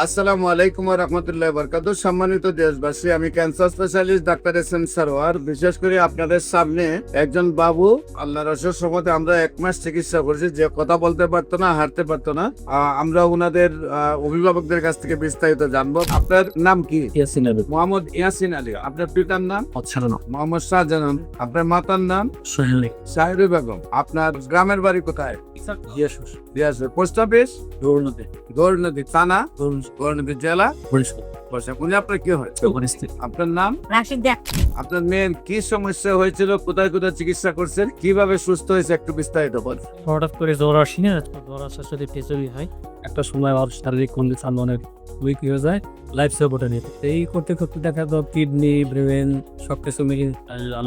আসসালামু আলাইকুম ওয়া রাহমাতুল্লাহি ওয়া বারাকাতুহু। সম্মানিত দেশবাসী, আমি cancer specialist doctor S M Sarwar. বিশেষ করে আপনাদের সামনে একজন বাবু, আল্লাহর অশেষ রহমতে আমরা 1 মাস চিকিৎসা করেছি, যে কথা বলতে পারতো না, হাঁটতে পারতো না। আমরা ওনাদের অভিভাবকদের কাছ থেকে বিস্তারিত জানবো। আপনার নাম কি? ইয়াসিন আলী। মোহাম্মদ ইয়াসিন আলী। আপনার পিতার নাম? ছাড়ানো মোহাম্মদ শাহজাহান। আপনার মাতার নাম? সোহেল সাহেরি বেগম। আপনার গ্রামের বাড়ি কোথায়? ইয়াসুস দিয়াজপুর। Post office? দৌড়নদী গৌরনদী থানা, দৌড় গৌরনদী জেলা, বরিশাল বর্ষা। উনি আপনার কি হয়? পরিস্থিতি আপনার নাম? রাশিদা। আপনার মেয়ের কি সমস্যা হয়েছিল, কোথায় কোথায় চিকিৎসা করছেন, কিভাবে সুস্থ হয়েছে, একটু বিস্তারিত বলুন। হঠাৎ করে জ্বর আসি না, জ্বর আসার সাথে টেস্টরি হয়। একটা সময় আমার শারীরিক কন্ডিশন অনেক উইক হয়ে যায়, লাইফ সাপোর্টে নিতে এই করতে করতে দেখা তো কিডনি ব্রেন সবকিছু মিলিয়ে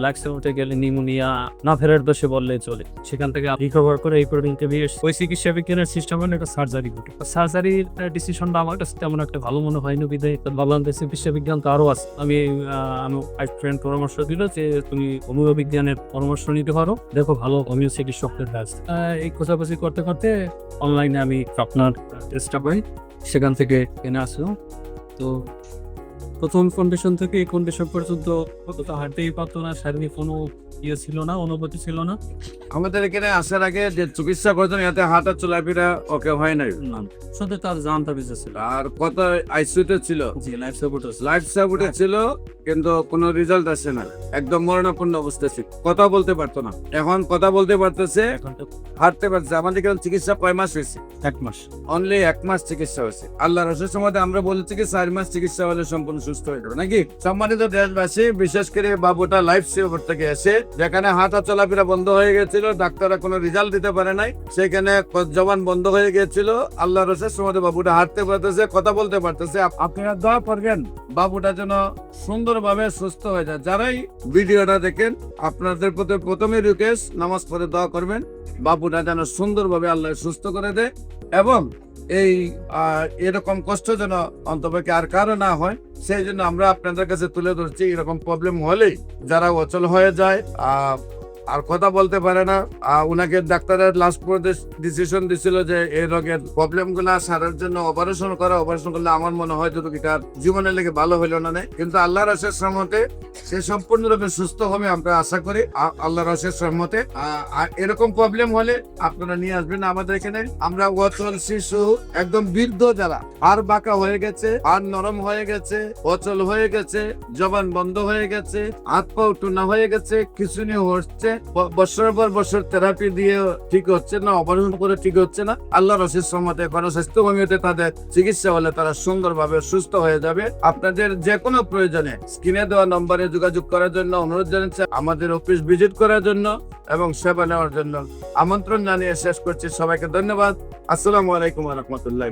লাইফ সাপোর্টে গেলে নিউমোনিয়া না ফেরার দোষে বললেই চলে। সেখান থেকে রিকভার করে এই পর্যন্ত ওই চিকিৎসা বিজ্ঞানের সিস্টেম একটা সার্জারি করি। সার্জারির ডিসিশনটা আমার কাছে তেমন একটা ভালো মনে হয়নি, বিদায় ভাবলাম যে চিকিৎসা বিজ্ঞান তো আরো আছে। আমি ফ্রেন্ড পরামর্শ দিল যে তুমি হোমিও বিজ্ঞানের পরামর্শ নিতে পারো, দেখো ভালো হোমিও চিকিৎসকের কাছে। এই খোঁজাখুঁজি করতে করতে অনলাইনে আমি আপনার চেষ্টা পাই, সেখান থেকে এনে আসলো। তো প্রথম কন্ডিশন থেকে এই কন্ডিশন পর্যন্ত কতটা হাঁটতেই পারতো না, শারীরিক কোনো ইয়ে ছিল না, অনুভূতি ছিল না। আমাদের এখানে আসার আগে যে চিকিৎসা করতেন, এতে হাঁটা চলাফেরা ওকে হয় নাই, সাথে তার জানটা বেঁচে ছিল। আর কত আইসিইউতে ছিল? জি, লাইফ সাপোর্ট আছে। লাইফ সাপোর্টে ছিল, কিন্তু কোনো রেজাল্ট আসে না, একদম মরণাপন্ন অবস্থা ছিল, কথা বলতে পারতো না। এখন কথা বলতে পারতেছে, এখন তো হাঁটতে পারছে। আমাদের এখানে চিকিৎসা কয় মাস হয়েছে? 1 মাস। অনলি 1 মাস চিকিৎসা হয়েছে। আল্লাহর অশেষ রহমতে আমরা বলেছি কি 4 মাস চিকিৎসা হলে সম্পূর্ণ সুস্থ হয়ে যাবে নাকি। সম্মানিত দেশবাসী, বিশেষ করে বাবুটা লাইফ সেভার থেকে এসে, যেখানে হাঁটা চলাফেরা বন্ধ হয়ে গেছিল, ডাক্তাররা কোনো রেজাল্ট দিতে পারে নাই, সেখানে জবান বন্ধ হয়ে গেছিল, আল্লাহর অশেষ রহমতে বাবুটা হাঁটতে পারতেছে, কথা বলতে পারতেছে। আপনারা দোয়া করবেন বাবুটা যেন সুন্দরভাবে সুস্থ হয়ে যায়। যারাই ভিডিওটা দেখেন, আপনাদের প্রতি প্রথমে রিকোয়েস্ট, নামাজ পড়ে দোয়া করবেন বাবুটা যেন সুন্দরভাবে আল্লাহ সুস্থ করে দেয়, এবং এই এরকম কষ্ট যেন অন্তপক্ষে আর কারো না হয়, সেই জন্য আমরা আপনাদের কাছে তুলে ধরছি। এরকম প্রবলেম হলেই যারা অচল হয়ে যায়, আর কথা বলতে পারে না, উনাকে ডাক্তারের লাস্ট পর্যন্ত ডিসিশন দিছিল যে এই রোগের প্রবলেম গুলা সারার জন্য অপারেশন করা। অপারেশন করলে আমার মনে হয় যে রোগীটার জীবনের লেগে ভালো হইলো না, কিন্তু আল্লাহর অশেষ রহমতে সে সম্পূর্ণরূপে সুস্থ হবে আমরা আশা করি, আল্লাহর অশেষ রহমতে। এরকম প্রবলেম হলে আপনারা নিয়ে আসবেন আমাদের এখানে। আমরা অচল শিশু, একদম বৃদ্ধ যারা আর বাঁকা হয়ে গেছে, আর নরম হয়ে গেছে, অচল হয়ে গেছে, জবান বন্ধ হয়ে গেছে, হাত পা টুনা হয়ে গেছে, কিছু নিয়ে হচ্ছে, বছরের পর বছর থেরাপি দিয়ে ঠিক হচ্ছে না, অপারেশন করে ঠিক হচ্ছে না, আল্লাহর অশেষ রহমতে গণস্বাস্থ্য কমিটিতে তাদের চিকিৎসা হলে তারা সুন্দরভাবে সুস্থ হয়ে যাবে। আপনাদের যে কোনো প্রয়োজনে স্ক্রিনে দেওয়া নম্বরে যোগাযোগ করার জন্য অনুরোধ জানাচ্ছি, আমাদের অফিস ভিজিট করার জন্য এবং সেবা নেওয়ার জন্য আমন্ত্রণ জানিয়ে শেষ করছি। সবাইকে ধন্যবাদ। আসসালামু আলাইকুম ওয়া রাহমাতুল্লাহি।